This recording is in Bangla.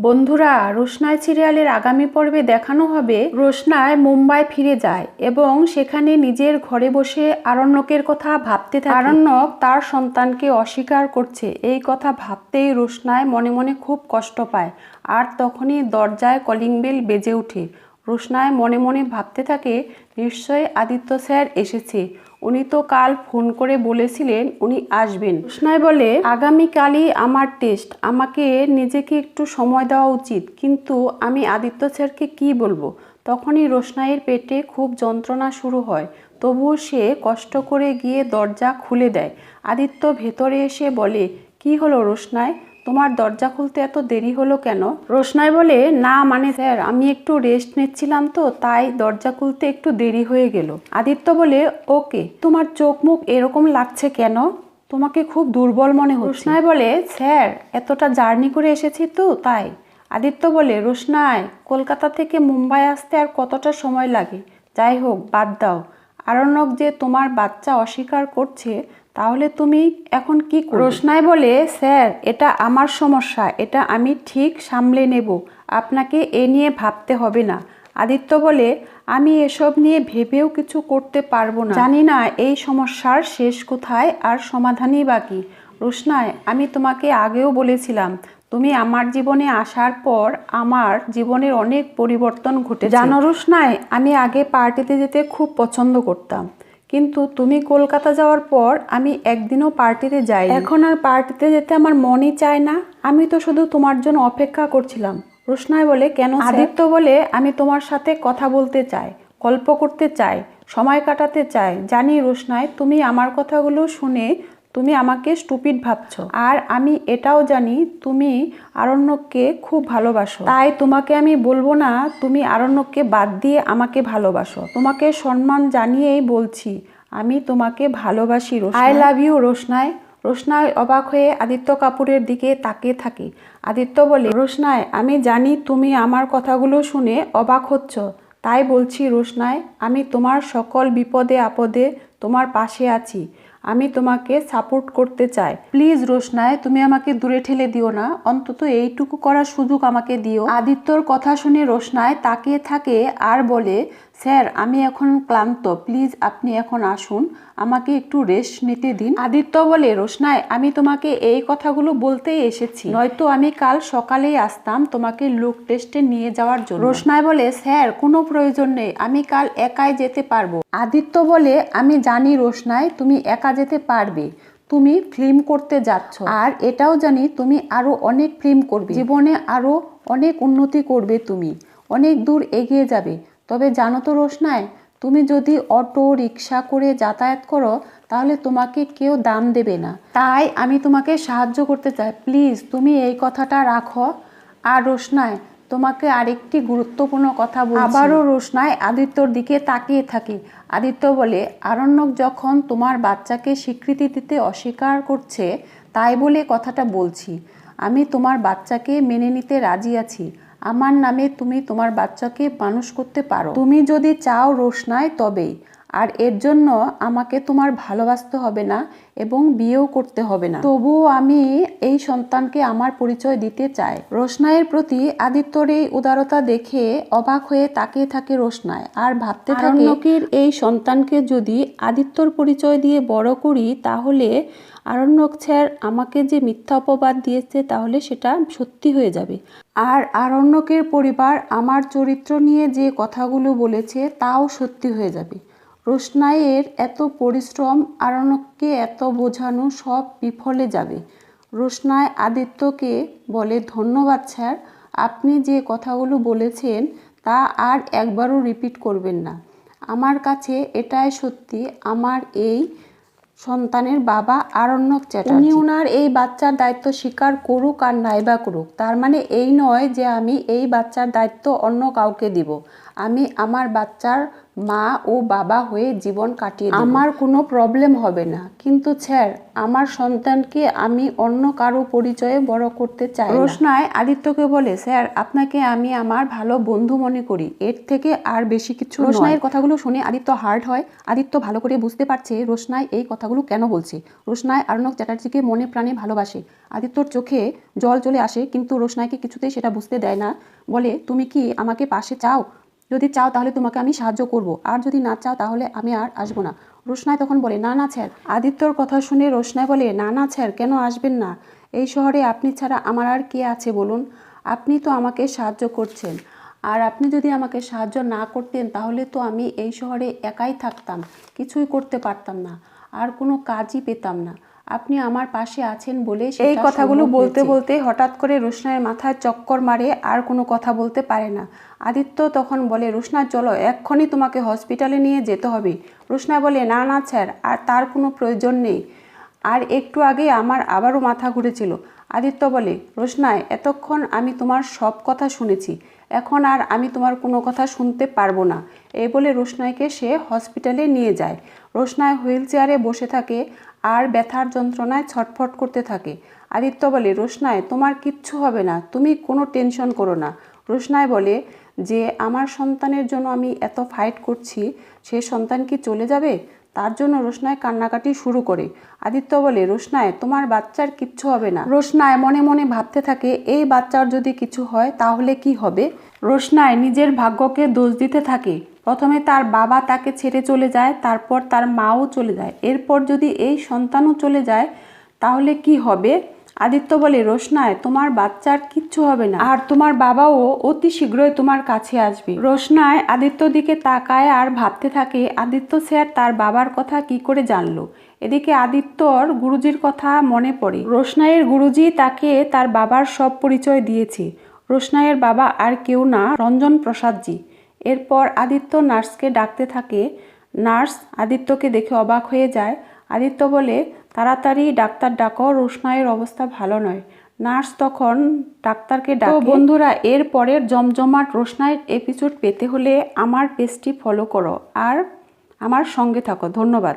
বন্ধুরা, রোশনাই সিরিয়ালের আগামী পর্বে দেখানো হবে রোশনাই মুম্বাই ফিরে যায় এবং সেখানে নিজের ঘরে বসে আরণ্যকের কথা ভাবতে থাকে। আরণ্যক তার সন্তানকে অস্বীকার করছে, এই কথা ভাবতেই রোশনাই মনে মনে খুব কষ্ট পায়। আর তখনই দরজায় কলিং বেল বেজে ওঠে। রোশনাই মনে মনে ভাবতে থাকে, নিশ্চয়ই আদিত্য স্যার এসেছে। উনি তো কাল ফোন করে বলেছিলেন উনি আসবেন। রোশনাই বলে, আগামীকালই আমার টেস্ট, আমাকে নিজেকে একটু সময় দেওয়া উচিত, কিন্তু আমি আদিত্য স্যারকে কি বলবো? তখনই রোশনাইয়ের পেটে খুব যন্ত্রণা শুরু হয়। তবুও সে কষ্ট করে গিয়ে দরজা খুলে দেয়। আদিত্য ভেতরে এসে বলে, কি হলো রোশনাই, তোমার দরজা খুলতে এত দেরি হলো কেন? রোশনাই বলে, না মানে স্যার, আমি একটু রেস্ট নিচ্ছিলাম তো, তাই দরজা খুলতে একটু দেরি হয়ে গেল। আদিত্য বলে, ওকে, তোমার চোখ মুখ এরকম লাগছে কেন? তোমাকে খুব দুর্বল মনে হচ্ছে। রোশনাই বলে, স্যার এতটা জার্নি করে এসেছি তো তাই। আদিত্য বলে, রোশনাই, কলকাতা থেকে মুম্বাই আসতে আর কতটা সময় লাগে? যাই হোক, বাদ দাও। আরণ্যক যে তোমার বাচ্চা অস্বীকার করছে, তাহলে তুমি এখন কি করবে? রোশনাই বলে, স্যার এটা আমার সমস্যা, এটা আমি ঠিক সামলে নেব, আপনাকে এ নিয়ে ভাবতে হবে না। আদিত্য বলে, আমি এসব নিয়ে ভেবেও কিছু করতে পারবো না, জানি না এই সমস্যার শেষ কোথায় আর সমাধানই বাকি। রোশনাই, আমি তোমাকে আগেও বলেছিলাম, তুমি আমার জীবনে আসার পর আমার জীবনের অনেক পরিবর্তন ঘটেছে। জানো রোশনাই, আমি আগে পার্টিতে যেতে খুব পছন্দ করতাম, কিন্তু তুমি কলকাতা যাওয়ার পর আমি একদিনও পার্টিতে যাই। এখন আর পার্টিতে যেতে আমার মনই চায় না। আমি তো শুধু তোমার জন্য অপেক্ষা করছিলাম। রোশনাই বলে, কেন? আদিত্য বলে, আমি তোমার সাথে কথা বলতে চাই, গল্প করতে চাই, সময় কাটাতে চাই। জানি রোশনাই, তুমি আমার কথাগুলো শুনে তুমি আমাকে স্টুপিড ভাবছো, আর আমি এটাও জানি তুমি আরণ্যককে খুব ভালোবাসো। তাই তোমাকে আমি বলবো না তুমি আরণ্যককে বাদ দিয়ে আমাকে ভালোবাসো। তোমাকে সম্মান জানিয়েই বলছি, আমি তোমাকে ভালোবাসি রোশনাই। আই লাভ ইউ রোশনাই। রোশনাই অবাক হয়ে আদিত্য কাপুরের দিকে তাকিয়ে থাকে। আদিত্য বলে, রোশনাই, আমি জানি তুমি আমার কথাগুলো শুনে অবাক হচ্ছ, তাই বলছি রোশনাই, আমি তোমার সকল বিপদে আপদে তোমার পাশে আছি, আমি তোমাকে সাপোর্ট করতে চাই। প্লিজ রোশনাই, তুমি আমাকে দূরে ঠেলে দিও না, অন্তত এইটুকু করার সুযোগ আমাকে দিও। আদিত্যর কথা শুনে রোশনাই তাকিয়ে থাকে আর বলে, স্যার আমি এখন ক্লান্ত, প্লিজ আপনি এখন আসুন, আমাকে একটু রেস্ট নিতে দিন। আদিত্য বলে, রোশনাই, আমি তোমাকে এই কথাগুলো বলতেই এসেছি, নয়তো আমি কাল সকালেই আসতাম তোমাকে লুক টেস্টে নিয়ে যাওয়ার জন্য। রোশনাই বলে, স্যার কোনো প্রয়োজন নেই, আমি কাল একাই যেতে পারবো। আদিত্য বলে, আমি জানি রোশনাই তুমি একা যেতে পারবে, তুমি ফিল্ম করতে যাচ্ছ, আর এটাও জানি তুমি আরো অনেক ফিল্ম করবে, জীবনে আরো অনেক উন্নতি করবে, তুমি অনেক দূর এগিয়ে যাবে। তবে জানো তো রোশনাই, তুমি যদি অটো রিক্সা করে যাতায়াত করো তাহলে তোমাকে কেউ দাম দেবে না, তাই আমি তোমাকে সাহায্য করতে চাই, প্লিজ তুমি এই কথাটা রাখো। আর রোশনাই, তোমাকে আরেকটি গুরুত্বপূর্ণ কথা বলছি। আবারও রোশনাই আদিত্যর দিকে তাকিয়ে থাকে। আদিত্য বলে, আরণ্যক যখন তোমার বাচ্চাকে স্বীকৃতি দিতে অস্বীকার করছে, তাই বলে কথাটা বলছি, আমি তোমার বাচ্চাকে মেনে নিতে রাজি আছি। আমার নামে তুমি তোমার বাচ্চাকে মানুষ করতে পারো, তুমি যদি চাও রোশনাই, তবেই। আর এর জন্য আমাকে তোমার ভালোবাসতে হবে না এবং বিয়েও করতে হবে না, তবুও আমি এই সন্তানকে আমার পরিচয় দিতে চাই। রোশনাইয়ের প্রতি আদিত্যর এই উদারতা দেখে অবাক হয়ে তাকিয়ে থাকে রোশনাই, আর ভাবতে থাকে, আরণ্যকের এই সন্তানকে যদি আদিত্যর পরিচয় দিয়ে বড় করি, তাহলে আরণ্যক স্যার আমাকে যে মিথ্যা অপবাদ দিয়েছে তাহলে সেটা সত্যি হয়ে যাবে, আর আরণ্যকের পরিবার আমার চরিত্র নিয়ে যে কথাগুলো বলেছে তাও সত্যি হয়ে যাবে। রোশনাইয়ের এত পরিশ্রম, আরণ্যককে এত বোঝানো সব বিফলে যাবে। রোশনাই আদিত্যকে বলে, ধন্যবাদ স্যার, আপনি যে কথাগুলো বলেছেন তা আর একবারও রিপিট করবেন না। আমার কাছে এটাই সত্যি, আমার এই সন্তানের বাবা আরণ্যক চ্যাটার্জি। উনি ওনার এই বাচ্চার দায়িত্ব স্বীকার করুক আর নাইবা করুক, তার মানে এই নয় যে আমি এই বাচ্চার দায়িত্ব অন্য কাউকে দিব। আমি আমার বাচ্চার মা ও বাবা হয়ে জীবন কাটিয়ে দেব। আমার কোনো প্রবলেম হবে না, কিন্তু স্যার আমার সন্তানকে আমি অন্য কারো পরিচয়ে বড় করতে চাই না। রোশনাই আদিত্যকে বলে, স্যার আপনাকে আমি আমার ভালো বন্ধু মনে করি, এর থেকে আর বেশি কিছু নয়। রোশনাইয়ের কথাগুলো শুনে আদিত্য হার্ট হয়। আদিত্য ভালো করে বুঝতে পারছে রোশনাই এই কথাগুলো কেন বলছে। রোশনাই আর্ণব চ্যাটার্জিকে মনে প্রাণে ভালোবাসে। আদিত্যর চোখে জল চলে আসে, কিন্তু রোশনাইকে কিছুতেই সেটা বুঝতে দেয় না। বলে, তুমি কি আমাকে পাশে চাও? যদি চাও তাহলে তোমাকে আমি সাহায্য করব, আর যদি না চাও তাহলে আমি আর আসবো না। রোশনাই তখন বলে, না না স্যার। আদিত্যর কথা শুনে রোশনাই বলে, না না স্যার, কেন আসবেন না? এই শহরে আপনি ছাড়া আমার আর কে আছে বলুন? আপনি তো আমাকে সাহায্য করছেন, আর আপনি যদি আমাকে সাহায্য না করতেন তাহলে তো আমি এই শহরে একাই থাকতাম, কিছুই করতে পারতাম না, আর কোনো কাজই পেতাম না। আপনি আমার পাশে আছেন বলে এই কথাগুলো বলতে বলতে হঠাৎ করে রোশনাইয়ের মাথায় চক্কর মারে, আর কোনো কথা বলতে পারে না। আদিত্য তখন বলে, রোশনাই চলো, এক্ষুনি তোমাকে হসপিটালে নিয়ে যেতে হবে। রোশনাই বলে, না না স্যার, আর তার কোনো প্রয়োজন নেই, আর একটু আগে আমার আবারও মাথা ঘুরেছিল। আদিত্য বলে, রোশনাই এতক্ষণ আমি তোমার সব কথা শুনেছি, এখন আর আমি তোমার কোনো কথা শুনতে পারবো না। এই বলে রোশনাইকে সে হসপিটালে নিয়ে যায়। রোশনাই হুইল চেয়ারে বসে থাকে আর ব্যথার যন্ত্রণায় ছটফট করতে থাকে। আদিত্য বলে, রোশনাই তোমার কিচ্ছু হবে না, তুমি কোনো টেনশন করো না। রোশনাই বলে যে আমার সন্তানের জন্য আমি এত ফাইট করছি, সে সন্তান কি চলে যাবে? তার জন্য রোশনাই কান্নাকাটি শুরু করে। আদিত্য বলে, রোশনাই তোমার বাচ্চার কিচ্ছু হবে না। রোশনাই মনে মনে ভাবতে থাকে, এই বাচ্চার যদি কিছু হয় তাহলে কি হবে? রোশনাই নিজের ভাগ্যকে দোষ দিতে থাকে। প্রথমে তার বাবা তাকে ছেড়ে চলে যায়, তারপর তার মাও চলে যায়, এরপর যদি এই সন্তানও চলে যায় তাহলে কি হবে? আদিত্য বলে, রোশনাই তোমার বাচ্চার কিচ্ছু হবে না, আর তোমার বাবাও অতি শীঘ্রই তোমার কাছে আসবে। রোশনাই আদিত্যর দিকে তাকায় আর ভাবতে থাকে, আদিত্য স্যার তার বাবার কথা কি করে জানলো? এদিকে আদিত্যর গুরুজির কথা মনে পড়ে। রোশনাইয়ের গুরুজি তাকে তার বাবার সব পরিচয় দিয়েছে। রোশনাইয়ের বাবা আর কেউ না, রঞ্জন প্রসাদজি। এরপর আদিত্য নার্সকে ডাকতে থাকে। নার্স আদিত্যকে দেখে অবাক হয়ে যায়। আদিত্য বলে, তাড়াতাড়ি ডাক্তার ডাকো, রোশনাইয়ের অবস্থা ভালো নয়। নার্স তখন ডাক্তারকে ডাকে। তো বন্ধুরা, এর পরের জমজমাট রোশনাইয়ের এপিসোড পেতে হলে আমার পেজটি ফলো করো আর আমার সঙ্গে থাকো। ধন্যবাদ।